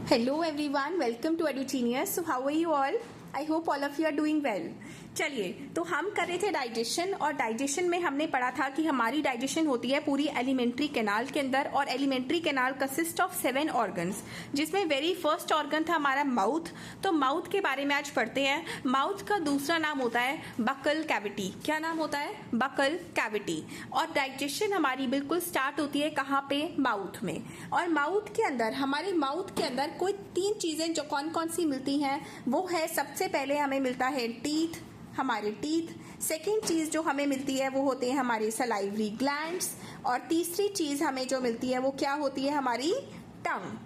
Hello everyone, welcome to EduGenius. So how are you all? I hope all of you are doing well. चलिए, तो हम कर रहे थे डाइजेशन, और डाइजेशन में हमने पढ़ा था कि हमारी डाइजेशन होती है पूरी एलिमेंट्री कैनाल के अंदर, और alimentary canal consist of 7 organs, जिसमें वेरी फर्स्ट ऑर्गन था हमारा माउथ। तो माउथ के बारे में आज पढ़ते हैं। माउथ का दूसरा नाम होता है बकल कैविटी। क्या नाम होता है? Buccal cavity. और डाइजेशन हमारी बिल्कुल स्टार्ट होती है कहाँ पे? माउथ में। और माउथ के अंदर, हमारे माउथ के अंदर कोई 3 चीजें जो कौन कौन सी मिलती हैं, वो है सबसे पहले हमें मिलता है टीथ, हमारे टीथ। सेकेंड चीज जो हमें मिलती है वो होते हैं हमारे सलाइवरी ग्लैंड्स, और तीसरी चीज हमें जो मिलती है वो क्या होती है? हमारी टंग।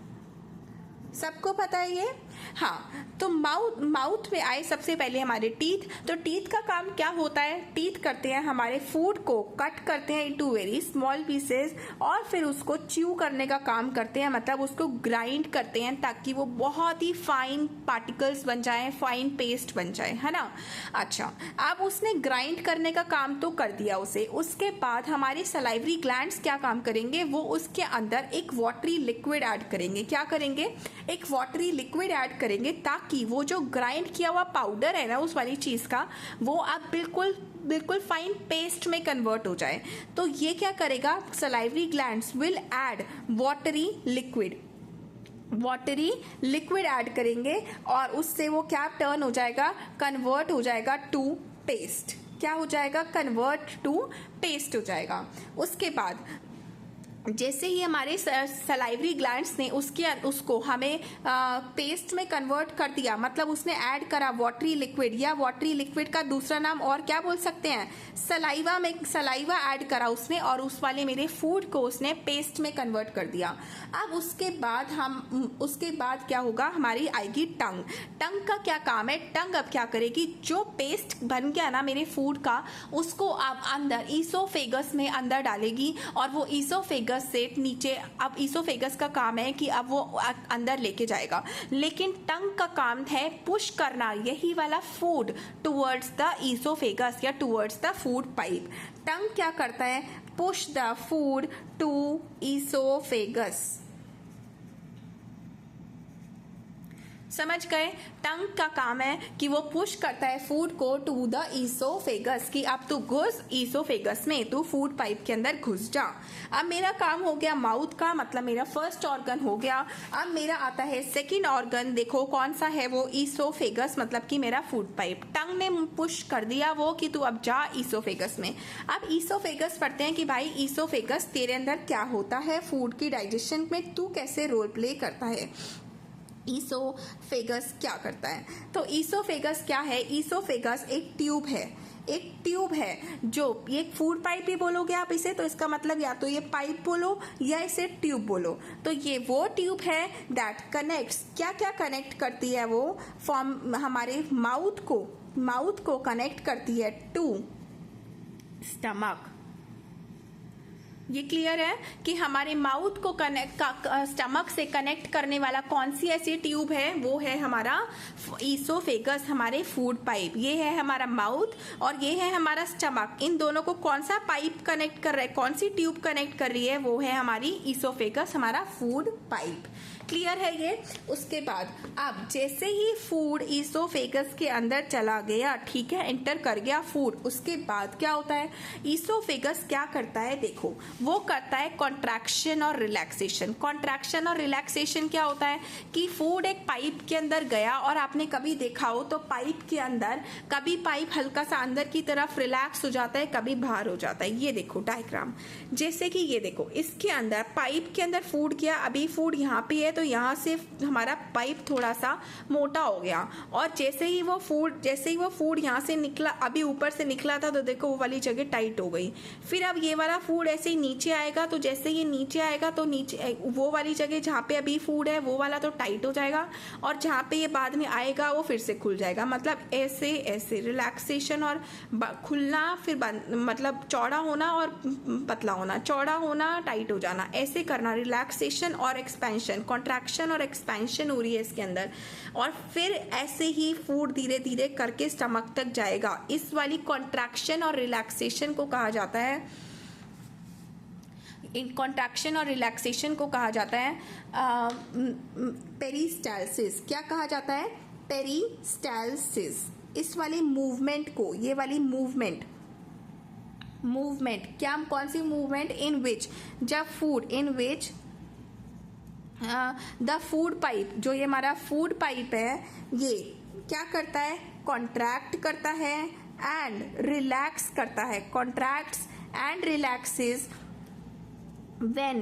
सबको पता है ये? हाँ, तो माउथ में आए सबसे पहले हमारे टीथ। तो टीथ का काम क्या होता है? टीथ करते हैं हमारे फूड को कट करते हैं इनटू वेरी स्मॉल पीसेस, और फिर उसको च्यू करने का काम करते हैं, मतलब उसको ग्राइंड करते हैं ताकि वो बहुत ही फाइन पार्टिकल्स बन जाए, फाइन पेस्ट बन जाए, है ना। अच्छा, अब उसने ग्राइंड करने का काम तो कर दिया उसे। उसके बाद हमारे सलाइवरी ग्लैंड्स क्या काम करेंगे? वो उसके अंदर एक वाटरी लिक्विड ऐड करेंगे। क्या करेंगे? एक वाटरी लिक्विड ऐड करेंगे, ताकि वो जो ग्राइंड किया हुआ पाउडर है ना उस वाली चीज का, वो अब बिल्कुल फाइन पेस्ट में कन्वर्ट हो जाए। तो ये क्या करेगा? Salivary glands will add watery liquid add करेंगे, और उससे वो क्या टर्न हो जाएगा? कन्वर्ट हो जाएगा टू पेस्ट। क्या हो जाएगा? कन्वर्ट टू पेस्ट हो जाएगा। उसके बाद जैसे ही हमारे सलाइवरी ग्लैंड्स ने उसको हमें पेस्ट में कन्वर्ट कर दिया, मतलब उसने ऐड करा वाटरी लिक्विड, या वाटरी लिक्विड का दूसरा नाम और क्या बोल सकते हैं? सलाइवा ऐड करा उसने, और उस वाले मेरे फूड को उसने पेस्ट में कन्वर्ट कर दिया। अब उसके बाद क्या होगा? हमारी आएगी टंग। टंग का क्या काम है? टंग अब क्या करेगी? जो पेस्ट बन गया ना मेरे फूड का, उसको अब अंदर ईसोफेगस में अंदर डालेगी, और वो ईसोफेगस से नीचे, अब ईसोफेगस का काम है कि अब वो अंदर लेके जाएगा, लेकिन टंग का काम है पुश करना यही वाला फूड टुवर्ड्स द ईसोफेगस या towards the food pipe. Tongue क्या करता है? Push the food to oesophagus. समझ गए? टंग का काम है कि वो पुश करता है फूड को टू द ईसोफेगस, कि अब तू घुस ईसोफेगस में, तू फूड पाइप के अंदर घुस जा। अब मेरा काम हो गया माउथ का, मतलब मेरा फर्स्ट ऑर्गन हो गया। अब मेरा आता है सेकंड ऑर्गन। देखो कौन सा है वो? ईसोफेगस, मतलब कि मेरा फूड पाइप। टंग ने पुश कर दिया वो कि तू अब जा ईसोफेगस में। अब ईसोफेगस पढ़ते हैं कि भाई ईसोफेगस तेरे अंदर क्या होता है, फूड की डाइजेशन में तू कैसे रोल प्ले करता है। ईसोफेगस क्या करता है? तो ईसोफेगस क्या है? ईसोफेगस एक ट्यूब है जो, ये फूड पाइप भी बोलोगे आप इसे, तो इसका मतलब या तो ये पाइप बोलो या इसे ट्यूब बोलो। तो ये वो ट्यूब है दैट कनेक्ट्स, क्या कनेक्ट करती है वो? फॉर्म हमारे माउथ को कनेक्ट करती है टू स्टमक। ये क्लियर है कि हमारे माउथ को स्टमक से कनेक्ट करने वाला कौन सी ऐसी ट्यूब है? वो है हमारा ईसोफेगस, हमारे फूड पाइप। ये है हमारा माउथ और ये है हमारा स्टमक। इन दोनों को कौन सा पाइप कनेक्ट कर रहा है, कौन सी ट्यूब कनेक्ट कर रही है? वो है हमारी ईसोफेगस, हमारा फूड पाइप। क्लियर है ये? उसके बाद अब जैसे ही फूड ईसोफेगस के अंदर चला गया, ठीक है, एंटर कर गया फूड, उसके बाद क्या होता है? ईसोफेगस क्या करता है? देखो, वो करता है कॉन्ट्रैक्शन और रिलैक्सेशन। कॉन्ट्रैक्शन और रिलैक्सेशन क्या होता है? कि फूड एक पाइप के अंदर गया, और आपने कभी देखा हो तो पाइप के अंदर कभी पाइप हल्का सा अंदर की तरफ रिलैक्स हो जाता है, कभी बाहर हो जाता है। ये देखो डायग्राम, जैसे कि ये देखो, इसके अंदर पाइप के अंदर फूड गया, अभी फूड यहाँ पे है, तो यहाँ से हमारा पाइप थोड़ा सा मोटा हो गया, और जैसे ही वो फूड यहाँ से निकला, अभी ऊपर से निकला था, तो देखो वो वाली जगह टाइट हो गई। फिर अब ये वाला फूड ऐसे ही नीचे आएगा, तो जैसे ये नीचे आएगा तो नीचे वो वाली जगह जहाँ पे अभी फूड है वो वाला तो टाइट हो जाएगा, और जहाँ पे ये बाद में आएगा वो फिर से खुल जाएगा। मतलब ऐसे रिलैक्सेशन और खुलना, फिर मतलब चौड़ा होना और पतला होना, चौड़ा होना, टाइट हो जाना, ऐसे करना। रिलैक्सेशन और एक्सपेंशन, कॉन्ट्रैक्शन और एक्सपेंशन हो रही है इसके अंदर, और फिर ऐसे ही फूड धीरे धीरे करके स्टमक तक जाएगा। इस वाली कॉन्ट्रैक्शन और रिलैक्सेशन को कहा जाता है इन कॉन्ट्रैक्शन और रिलैक्सेशन को कहा जाता है पेरिस्टालसिस। क्या कहा जाता है? पेरिस्टालसिस। इस वाली मूवमेंट को, ये वाली मूवमेंट क्या, कौन सी मूवमेंट? इन विच, जब food, in which the food pipe, जो ये हमारा फूड पाइप है, ये क्या करता है? कॉन्ट्रैक्ट करता है एंड रिलैक्स करता है। Contracts and relaxes when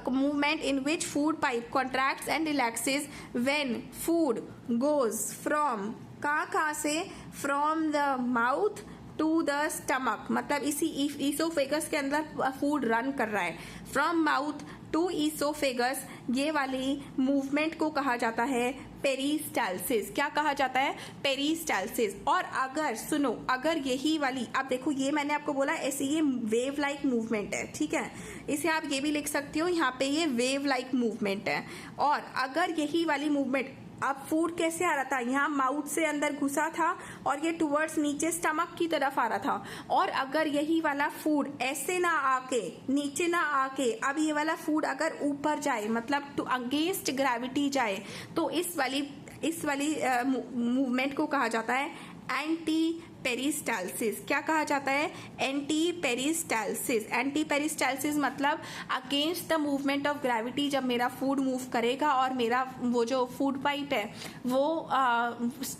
movement in which food pipe contracts and relaxes when food goes from कहाँ से? from the mouth to the stomach। मतलब इसी ईसोफेगस के अंदर फूड रन कर रहा है। from mouth to ईसोफेगस, ये वाली मूवमेंट को कहा जाता है पेरिस्टालसिस। क्या कहा जाता है? पेरिस्टालसिस। और अगर सुनो, अगर यही वाली, अब देखो ये मैंने आपको बोला ऐसे ये वेव लाइक मूवमेंट है, ठीक है, इसे आप ये भी लिख सकती हो, यहाँ पे ये वेव लाइक मूवमेंट है। और अगर यही वाली मूवमेंट, अब फूड कैसे आ रहा था? यहाँ माउथ से अंदर घुसा था और ये टुवर्ड्स नीचे स्टमक की तरफ आ रहा था। और अगर यही वाला फूड ऐसे ना आके, नीचे ना आके, अब ये वाला फूड अगर ऊपर जाए, मतलब टू अगेंस्ट ग्रेविटी जाए, तो इस वाली मूवमेंट को कहा जाता है एंटी पेरिस्टालसिस। क्या कहा जाता है? Anti peristalsis. एंटी पेरिस्टालसिस मतलब against the movement of gravity, जब मेरा फूड मूव करेगा और मेरा वो जो फूड पाइप है वो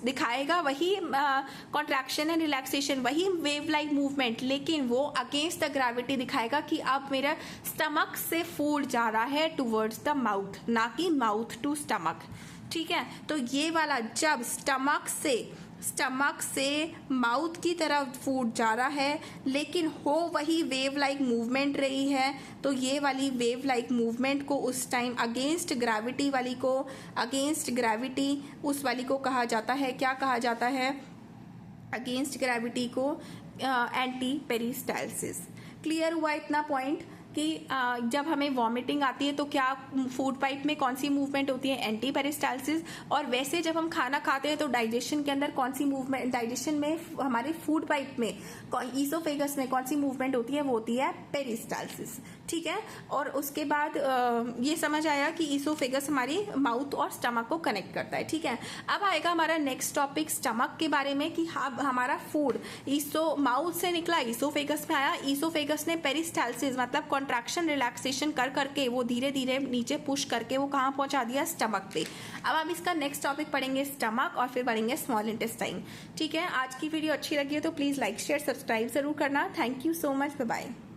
दिखाएगा वही कॉन्ट्रैक्शन एंड रिलैक्सेशन, वही वेव लाइक मूवमेंट, लेकिन वो अगेंस्ट द ग्रेविटी दिखाएगा कि अब मेरा स्टमक से फूड जा रहा है टूवर्ड्स द माउथ, ना कि माउथ टू स्टमक। ठीक है, तो ये वाला जब स्टमक से माउथ की तरफ फूड जा रहा है, लेकिन हो वही वेव लाइक मूवमेंट रही है, तो ये वाली वेव लाइक मूवमेंट को उस टाइम अगेंस्ट ग्रेविटी वाली को, अगेंस्ट ग्रेविटी उस वाली को कहा जाता है, क्या कहा जाता है? अगेंस्ट ग्रेविटी को एंटी पेरिस्टालसिस। क्लियर हुआ इतना पॉइंट कि जब हमें वॉमिटिंग आती है तो क्या फूड पाइप में कौन सी मूवमेंट होती है? Anti peristalsis. और वैसे जब हम खाना खाते हैं तो डाइजेशन के अंदर कौन सी मूवमेंट, डाइजेशन में हमारे फूड पाइप में, ईसोफेगस में कौन सी मूवमेंट होती है? वो होती है पेरिस्टालसिस। ठीक है, और उसके बाद ये समझ आया कि ईसोफेगस हमारी माउथ और स्टमक को कनेक्ट करता है। ठीक है, अब आएगा हमारा नेक्स्ट टॉपिक स्टमक के बारे में कि हमारा फूड माउथ से निकला, ईसोफेगस में आया, ईसोफेगस ने पेरिस्टालसिस मतलब कॉन्ट्रैक्शन रिलैक्सेशन कर करके वो धीरे धीरे नीचे पुश करके वो कहाँ पहुंचा दिया? स्टमक पे। अब हम इसका नेक्स्ट टॉपिक पढ़ेंगे स्टमक और फिर पढ़ेंगे स्मॉल इंटेस्टाइन। ठीक है, आज की वीडियो अच्छी लगी है तो प्लीज लाइक शेयर सब्सक्राइब जरूर करना। Thank you so much, bye bye.